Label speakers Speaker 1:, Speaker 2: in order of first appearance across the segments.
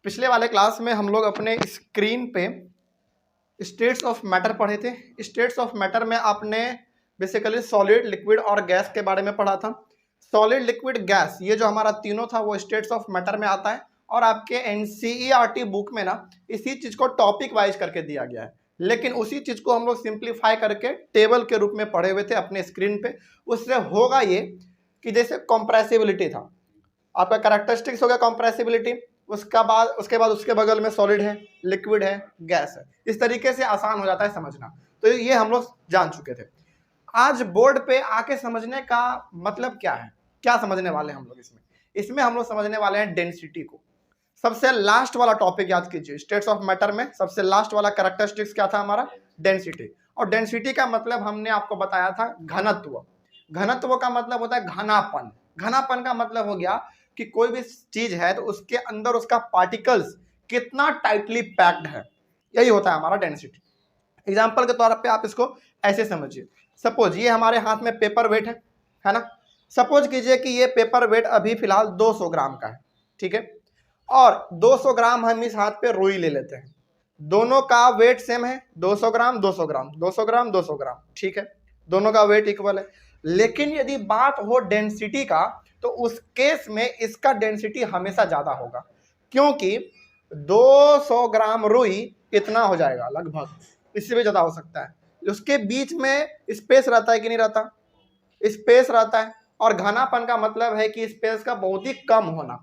Speaker 1: पिछले वाले क्लास में हम लोग अपने स्क्रीन पे स्टेट्स ऑफ मैटर पढ़े थे। स्टेट्स ऑफ मैटर में आपने बेसिकली सॉलिड, लिक्विड और गैस के बारे में पढ़ा था। सॉलिड, लिक्विड, गैस, ये जो हमारा तीनों था वो स्टेट्स ऑफ मैटर में आता है और आपके एनसीईआरटी बुक में ना इसी चीज को टॉपिक वाइज करके दिया गया है, लेकिन उसी चीज को हम लोग सिंप्लीफाई करके टेबल के रूप में पढ़े हुए थे अपने स्क्रीन पे। उससे होगा ये कि जैसे कॉम्प्रेसिबिलिटी था, आपका कैरेक्टरिस्टिक्स हो गया कॉम्प्रेसिबिलिटी, उसके बाद उसके बगल में सॉलिड है, लिक्विड है, गैस है। इस तरीके से आसान हो जाता है समझना। तो ये हम लोग जान चुके थे। आज बोर्ड पे आके समझने का मतलब क्या है, क्या समझने वाले हैं हम लोग इसमें हम लोग समझने वाले हैं डेंसिटी को। सबसे लास्ट वाला टॉपिक याद कीजिए, स्टेट्स ऑफ मैटर में सबसे लास्ट वाला कैरेक्टरिस्टिक्स क्या था हमारा, डेंसिटी। और डेंसिटी का मतलब हमने आपको बताया था घनत्व। घनत्व का मतलब होता है घनापन। घनापन का मतलब हो गया कि कोई भी चीज है तो उसके अंदर उसका पार्टिकल्स कितना टाइटली पैक्ड है, यही होता है हमारा डेंसिटी। एग्जांपल के तौर पे आप इसको ऐसे समझिए, सपोज ये हमारे हाथ में पेपर वेट है ना। सपोज कीजिए कि ये पेपर वेट अभी फिलहाल 200 ग्राम का है, ठीक है, और 200 ग्राम हम इस हाथ पे रुई ले लेते हैं। दोनों का वेट सेम है, 200 ग्राम 200 ग्राम 200 ग्राम 200 ग्राम, ठीक है, दोनों का वेट इक्वल है। लेकिन यदि बात हो डेंसिटी का तो उस केस में इसका डेंसिटी हमेशा ज्यादा होगा, क्योंकि 200 ग्राम रुई इतना हो जाएगा लगभग, इससे भी ज्यादा हो सकता है। उसके बीच में स्पेस रहता है कि नहीं रहता, स्पेस रहता है, और घनापन का मतलब है कि स्पेस का बहुत ही कम होना।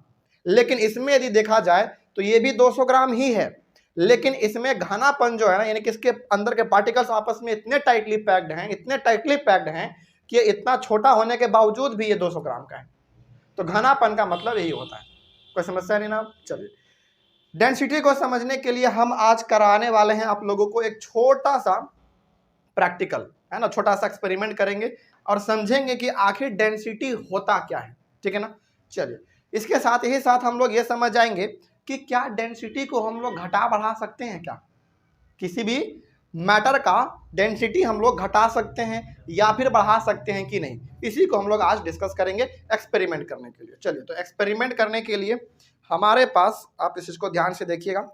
Speaker 1: लेकिन इसमें यदि देखा जाए तो ये भी 200 ग्राम ही है, लेकिन इसमें घनापन जो है ना, यानी कि इसके अंदर के पार्टिकल्स आपस में इतने टाइटली पैक्ड हैं, इतने टाइटली पैक्ड हैं कि ये इतना छोटा होने के बावजूद भी ये 200 ग्राम का है। तो घनापन का मतलब यही होता है। कोई समस्या नहीं ना। चलिए, डेंसिटी को समझने के लिए हम आज कराने वाले हैं आप लोगों को एक छोटा सा प्रैक्टिकल, है ना, छोटा सा एक्सपेरिमेंट करेंगे और समझेंगे कि आखिर डेंसिटी होता क्या है, ठीक है ना। चलिए, इसके साथ ही साथ हम लोग ये समझ जाएंगे कि क्या डेंसिटी को हम लोग घटा बढ़ा सकते हैं, क्या किसी भी मैटर का डेंसिटी हम लोग घटा सकते हैं या फिर बढ़ा सकते हैं कि नहीं, इसी को हम लोग आज डिस्कस करेंगे एक्सपेरिमेंट करने के लिए। चलिए, तो एक्सपेरिमेंट करने के लिए हमारे पास, आप इस चीज को ध्यान से देखिएगा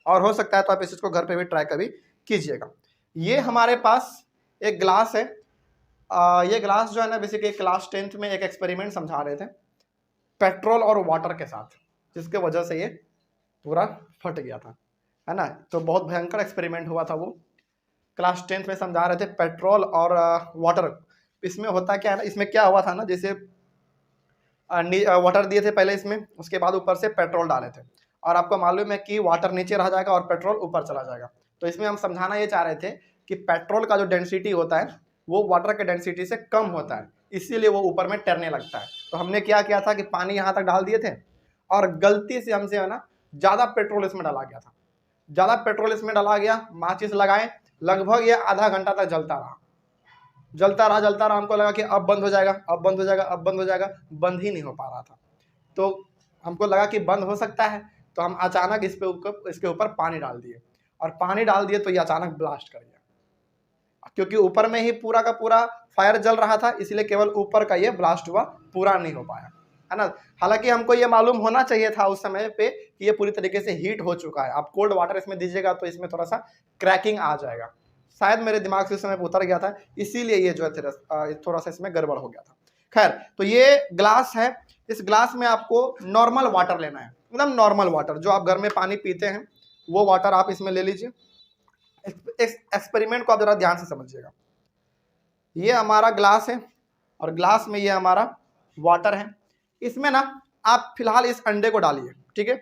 Speaker 1: और हो सकता है तो आप इस चीज को घर पे भी ट्राई कभी कीजिएगा। ये हमारे पास एक ग्लास है। ये ग्लास जो है ना, बेसिकली क्लास 10th में एक एक्सपेरिमेंट समझा रहे थे पेट्रोल और वाटर के साथ, जिसके वजह से ये पूरा फट गया था, है ना। तो बहुत भयंकर एक्सपेरिमेंट हुआ था वो। क्लास 10th में समझा रहे थे पेट्रोल और वाटर। इसमें होता क्या है ना, इसमें क्या हुआ था ना, जैसे वाटर दिए थे पहले इसमें, उसके बाद ऊपर से पेट्रोल डाले थे, और आपको मालूम है कि वाटर नीचे रह जाएगा और पेट्रोल ऊपर चला जाएगा। तो इसमें हम समझाना ये चाह रहे थे कि पेट्रोल का जो डेंसिटी होता है वो वाटर के डेंसिटी से कम होता है, इसीलिए वो ऊपर में तैरने लगता है। तो हमने क्या किया था कि पानी यहाँ तक डाल दिए थे और गलती से हमसे है ना ज़्यादा पेट्रोल इसमें डाला गया था। ज़्यादा पेट्रोल इसमें डाला गया, माचिस लगाए, लगभग ये आधा घंटा तक जलता रहा। हमको लगा कि अब बंद हो जाएगा, अब बंद हो जाएगा, अब बंद हो जाएगा, बंद ही नहीं हो पा रहा था। तो हमको लगा कि बंद हो सकता है, तो हम अचानक इसके ऊपर पानी डाल दिए, और पानी डाल दिए तो ये अचानक ब्लास्ट कर गया, क्योंकि ऊपर में ही पूरा का पूरा फायर जल रहा था, इसलिए केवल ऊपर का ये ब्लास्ट हुआ, पूरा नहीं हो पाया, है ना। हालांकि हमको ये मालूम होना चाहिए था उस समय पे कि ये पूरी तरीके से हीट हो चुका है। आप कोल्ड वाटर इसमें दीजिएगा तो इसमें थोड़ा सा क्रैकिंग आ जाएगा, शायद मेरे दिमाग से उस समय उतर गया था, इसीलिए ये जो है थोड़ा सा इसमें गड़बड़ हो गया था। खैर, तो ये ग्लास है, इस ग्लास में आपको नॉर्मल वाटर लेना है, एकदम नॉर्मल वाटर जो आप घर में पानी पीते हैं वो वाटर आप इसमें ले लीजिए। एक्सपेरिमेंट को आप जरा ध्यान से समझिएगा। ये हमारा ग्लास है और ग्लास में ये हमारा वाटर है। इसमें ना आप फिलहाल इस अंडे को डालिए, ठीक है।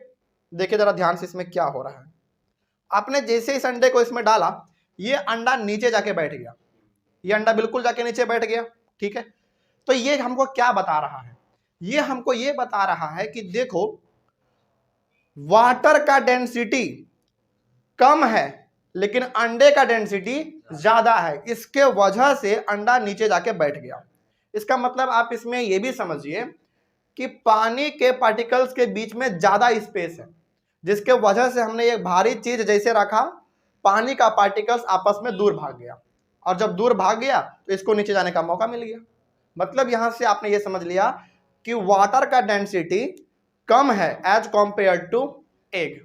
Speaker 1: देखिए जरा ध्यान से इसमें क्या हो रहा है। आपने जैसे इस अंडे को इसमें डाला, ये अंडा नीचे जाके बैठ गया, ये अंडा बिल्कुल जाके नीचे बैठ गया, ठीक है। तो ये हमको क्या बता रहा है, ये हमको ये बता रहा है कि देखो वाटर का डेंसिटी कम है लेकिन अंडे का डेंसिटी ज्यादा है, इसके वजह से अंडा नीचे जाके बैठ गया। इसका मतलब आप इसमें यह भी समझिए कि पानी के पार्टिकल्स के बीच में ज्यादा स्पेस है, जिसके वजह से हमने एक भारी चीज जैसे रखा, पानी का पार्टिकल्स आपस में दूर भाग गया, और जब दूर भाग गया तो इसको नीचे जाने का मौका मिल गया। मतलब यहां से आपने ये समझ लिया कि वाटर का डेंसिटी कम है एज कंपेयर टू एग।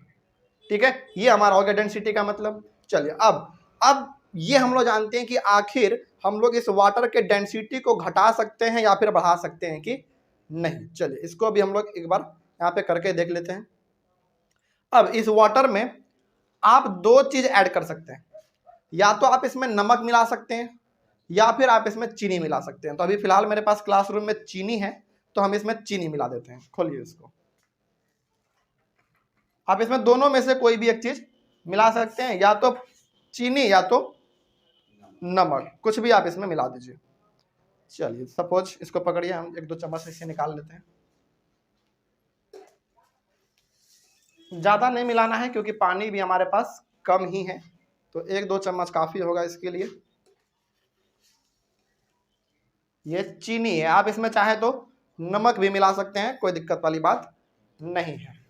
Speaker 1: ठीक है, ये हमारा हो गया डेंसिटी का मतलब। चलिए अब ये हम लोग जानते हैं कि आखिर हम लोग इस वाटर के डेंसिटी को घटा सकते हैं या फिर बढ़ा सकते हैं कि नहीं। चलिए इसको भी हम लोग एक बार यहाँ पे करके देख लेते हैं। अब इस वाटर में आप दो चीज ऐड कर सकते हैं, या तो आप इसमें नमक मिला सकते हैं या फिर आप इसमें चीनी मिला सकते हैं। तो अभी फिलहाल मेरे पास क्लासरूम में चीनी है, तो हम इसमें चीनी मिला देते हैं। खोलिए इसको, आप इसमें दोनों में से कोई भी एक चीज मिला सकते हैं, या तो चीनी या तो नमक, कुछ भी आप इसमें मिला दीजिए। चलिए सपोज इसको पकड़िए, हम एक दो चम्मच इसे निकाल लेते हैं। ज्यादा नहीं मिलाना है क्योंकि पानी भी हमारे पास कम ही है, तो एक दो चम्मच काफी होगा इसके लिए। ये चीनी है, आप इसमें चाहे तो नमक भी मिला सकते हैं, कोई दिक्कत वाली बात नहीं है।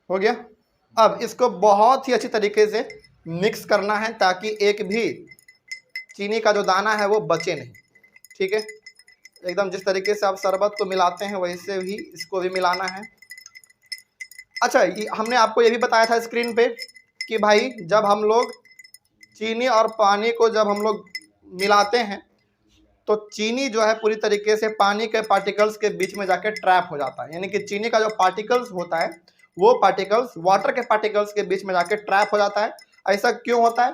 Speaker 1: हो गया। अब इसको बहुत ही अच्छी तरीके से मिक्स करना है ताकि एक भी चीनी का जो दाना है वो बचे नहीं। ठीक है, एकदम जिस तरीके से आप शरबत को मिलाते हैं वैसे ही इसको भी मिलाना है। अच्छा, हमने आपको ये भी बताया था स्क्रीन पे कि भाई जब हम लोग चीनी और पानी को जब हम लोग मिलाते हैं तो चीनी जो है पूरी तरीके से पानी के पार्टिकल्स के बीच में जाके ट्रैप हो जाता है, यानी कि चीनी का जो पार्टिकल्स होता है वो पार्टिकल्स वाटर के पार्टिकल्स के बीच में जाके ट्रैप हो जाता है। ऐसा क्यों होता है?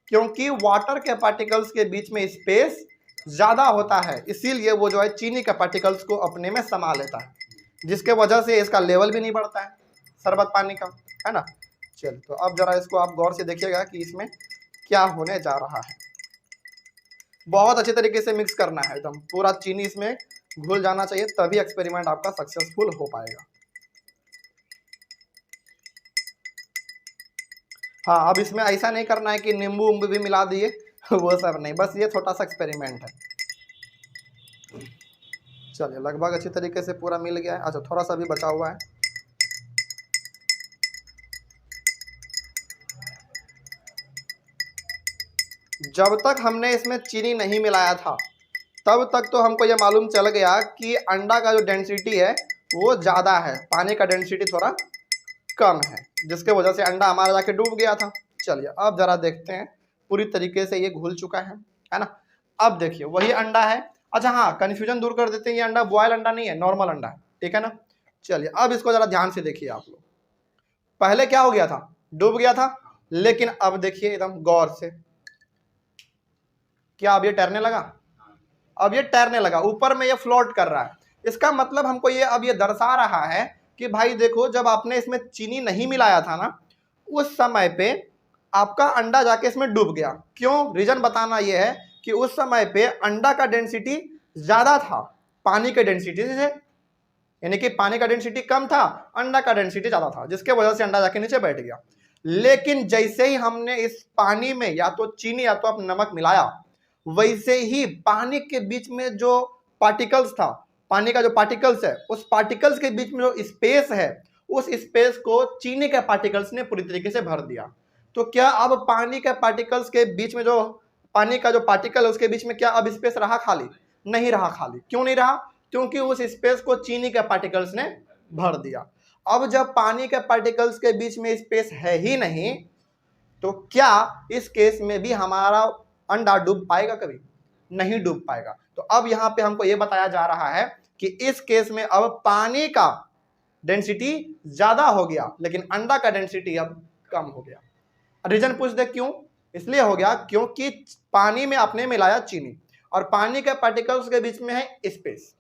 Speaker 1: क्योंकि वाटर के पार्टिकल्स के बीच में स्पेस ज़्यादा होता है, इसीलिए वो जो है चीनी के पार्टिकल्स को अपने में समा लेता है, जिसके वजह से इसका लेवल भी नहीं बढ़ता है शरबत पानी का, है ना। चल, तो अब जरा इसको आप गौर से देखिएगा कि इसमें क्या होने जा रहा है। बहुत अच्छे तरीके से मिक्स करना है, एकदम पूरा चीनी इसमें घुल जाना चाहिए, तभी एक्सपेरिमेंट आपका सक्सेसफुल हो पाएगा। हाँ, अब इसमें ऐसा नहीं करना है कि नींबू उम्बू भी मिला दिए वो सब नहीं, बस ये छोटा सा एक्सपेरिमेंट है। चलिए लगभग अच्छी तरीके से पूरा मिल गया है। अच्छा, थोड़ा सा भी बचा हुआ है। जब तक हमने इसमें चीनी नहीं मिलाया था तब तक तो हमको ये मालूम चल गया कि अंडा का जो डेंसिटी है वो ज़्यादा है, पानी का डेंसिटी थोड़ा कम है, जिसके वजह से अंडा हमारा जाके डूब गया था। चलिए अब जरा देखते हैं, पूरी तरीके से ये घुल चुका है ना। अब देखिए वही अंडा है। अच्छा हाँ, कन्फ्यूजन दूर कर देते हैं, ये अंडा बॉयल अंडा नहीं है, नॉर्मल अंडा है, ठीक है ना। चलिए अब इसको जरा ध्यान से देखिए आप लोग। पहले क्या हो गया था? डूब गया था, लेकिन अब देखिए एकदम गौर से, क्या अब ये तैरने लगा? अब ये तैरने लगा, ऊपर में ये फ्लोट कर रहा है। इसका मतलब हमको ये अब ये दर्शा रहा है कि भाई देखो, जब आपने इसमें चीनी नहीं मिलाया था ना, उस समय पे आपका अंडा जाके इसमें डूब गया। क्यों? रीजन बताना ये है कि उस समय पे अंडा का डेंसिटी ज्यादा था पानी के डेंसिटी से, यानी कि पानी का डेंसिटी कम था, अंडा का डेंसिटी ज्यादा था, जिसके वजह से अंडा जाके नीचे बैठ गया। लेकिन जैसे ही हमने इस पानी में या तो चीनी या तो आप नमक मिलाया, वैसे ही पानी के बीच में जो पार्टिकल्स था, पानी का जो पार्टिकल्स है, उस पार्टिकल्स के बीच में जो स्पेस है, उस स्पेस को चीनी के पार्टिकल्स ने पूरी तरीके से भर दिया। तो क्या अब पानी के पार्टिकल्स के बीच में जो पानी का जो पार्टिकल है उसके बीच में क्या अब स्पेस रहा खाली? नहीं रहा खाली। क्यों नहीं रहा? क्योंकि उस स्पेस को चीनी के पार्टिकल्स ने भर दिया। अब जब पानी के पार्टिकल्स के बीच में स्पेस है ही नहीं, तो क्या इस केस में भी हमारा अंडा डूब पाएगा? कभी नहीं डूब पाएगा। तो अब यहां पे हमको यह बताया जा रहा है कि इस केस में अब पानी का डेंसिटी ज्यादा हो गया, लेकिन अंडा का डेंसिटी अब कम हो गया। रीजन पूछ दे क्यों? इसलिए हो गया क्योंकि पानी में आपने मिलाया चीनी, और पानी के पार्टिकल्स के बीच में है स्पेस,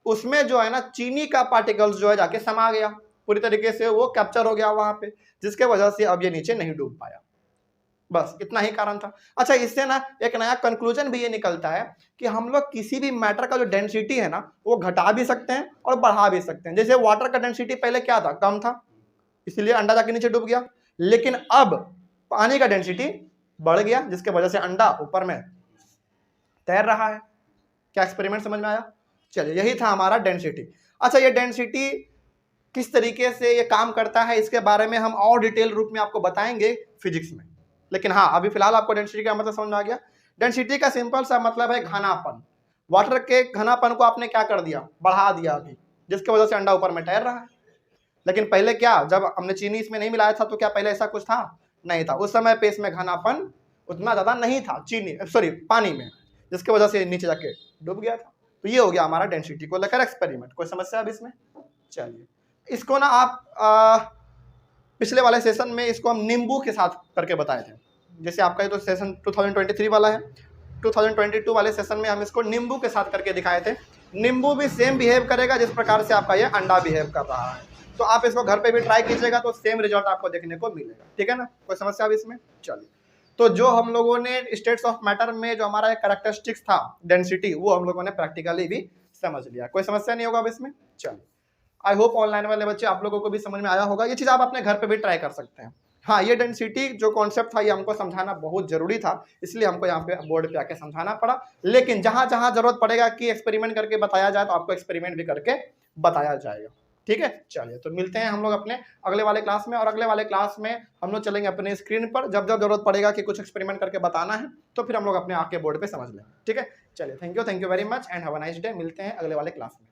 Speaker 1: उसमें जो है ना चीनी का पार्टिकल्स जो है जाके समा गया, पूरी तरीके से वो कैप्चर हो गया वहां पे, जिसके वजह से अब ये नीचे नहीं डूब पाया। बस इतना ही कारण था। अच्छा, इससे ना एक नया कंक्लूजन भी ये निकलता है कि हम लोग किसी भी मैटर का जो डेंसिटी है ना वो घटा भी सकते हैं और बढ़ा भी सकते हैं। जैसे वाटर का डेंसिटी पहले क्या था? कम था, इसलिए अंडा जाके नीचे डूब गया। लेकिन अब पानी का डेंसिटी बढ़ गया, जिसके वजह से अंडा ऊपर में तैर रहा है। क्या एक्सपेरिमेंट समझ में आया? चलिए, यही था हमारा डेंसिटी। अच्छा, ये डेंसिटी किस तरीके से ये काम करता है इसके बारे में हम और डिटेल रूप में आपको बताएंगे फिजिक्स में, लेकिन हाँ अभी फिलहाल आपको डेंसिटी का मतलब समझ में आ गया। डेंसिटी का सिंपल सा मतलब है घनापन। वाटर के घनापन को आपने क्या कर दिया? बढ़ा दिया। अभी जिसकी वजह से अंडा ऊपर में तैर रहा है। लेकिन पहले क्या, जब हमने चीनी इसमें नहीं मिलाया था तो क्या पहले ऐसा कुछ था? नहीं था। उस समय पे इसमें घनापन उतना ज़्यादा नहीं था पानी में, जिसकी वजह से नीचे जाके डूब गया था। तो ये हो गया हमारा डेंसिटी को लेकर एक्सपेरिमेंट। कोई समस्या अब इसमें? चलिए, इसको ना आप पिछले वाले सेशन में इसको हम नींबू के साथ करके बताए थे। जैसे आपका ये तो सेशन 2023 वाला है, 2022 वाले सेशन में हम इसको नींबू के साथ करके दिखाए थे। नींबू भी सेम बिहेव करेगा जिस प्रकार से आपका ये अंडा बिहेव कर रहा है। तो आप इसको घर पे भी ट्राई कीजिएगा तो सेम रिजल्ट आपको देखने को मिलेगा। ठीक है ना? कोई समस्या अब इसमें? चलिए, तो जो हम लोगों ने स्टेट्स ऑफ मैटर में जो हमारा कैरेक्टरिस्टिक्स था डेंसिटी, वो हम लोगों ने प्रैक्टिकली भी समझ लिया। कोई समस्या नहीं होगा अब इसमें? चलिए, आई होप ऑनलाइन वाले बच्चे आप लोगों को भी समझ में आया होगा। ये चीज़ आप अपने घर पे भी ट्राई कर सकते हैं। हाँ, ये डेंसिटी जो कॉन्सेप्ट था ये हमको समझाना बहुत जरूरी था, इसलिए हमको यहाँ पे बोर्ड पे आके समझाना पड़ा। लेकिन जहाँ जहाँ जरूरत पड़ेगा कि एक्सपेरिमेंट करके बताया जाए तो आपको एक्सपेरिमेंट भी करके बताया जाएगा। ठीक है, चलिए, तो मिलते हैं हम लोग अपने अगले वाले क्लास में। और अगले वाले क्लास में हम लोग चलेंगे अपने स्क्रीन पर। जब जब जरूरत पड़ेगा कि कुछ एक्सपेरिमेंट करके बताना है तो फिर हम लोग अपने आके बोर्ड पे समझ लेंगे। ठीक है, चलिए, thank you very much and have a nice day. मिलते हैं अगले वाले क्लास में।